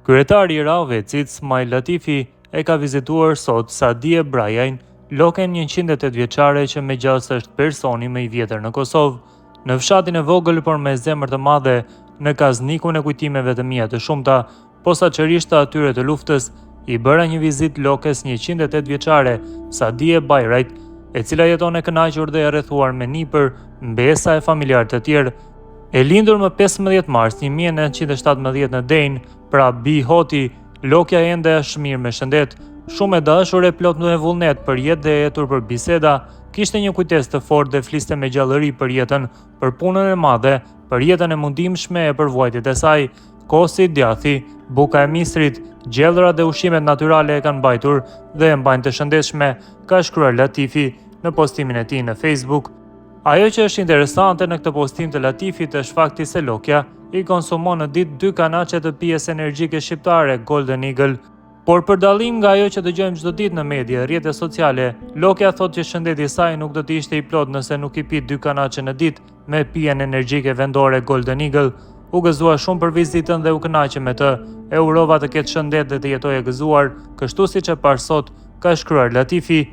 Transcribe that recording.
Kryetari i Ravecit, Smail Latifi, e ka vizituar sot Sadie Brajajn, loken 108 vjeçare që me gjas është personi më i vjetër në Kosovë. Në fshatin e vogël por me zemër të madhe, në kaznikun e kujtimeve të mia të shumta, posaçërisht të atyre të luftës, i bëra një vizit lokes 108 vjeçare, Sadie Brajajn, e cila jeton e kënaqur dhe e rrethuar me nipër, mbesa e familjarë të tjerë. E lindur më 15 mars 1917 në Dejn, pra Bi Hoti, lokja ende është mirë me shëndet, shumë e dashur e plot në vullnet për jetë dhe etur për biseda, kishte një kujtesë të fortë dhe fliste me gjallëri për jetën, për punën e madhe, për jetën e mundimshme e për vuajtjet e saj. Kosi, djathi, buka e misrit, gjellëra dhe ushqimet natyrale e kanë mbajtur dhe e mbajnë të shëndetshme, ka shkruar Latifi në postimin e tij në Facebook. Ajo që është interesante në këtë postim të Latifit është fakti se lokja i konsumon në ditë 2 kanaçe të pijes energjike shqiptare, Golden Eagle. Por për dallim nga ajo që dëgjojmë çdo ditë në media, rrjete sociale, lokja thotë që shëndeti i saj nuk do të ishte i plot nëse nuk i pi 2 kanaçe në ditë me pijen energjike vendore Golden Eagle. U gëzua shumë për vizitën dhe u kënaqem me të. E urova të ketë shëndet dhe të jetojë e gëzuar, kështu siç e par sot, ka shkruar Latifi.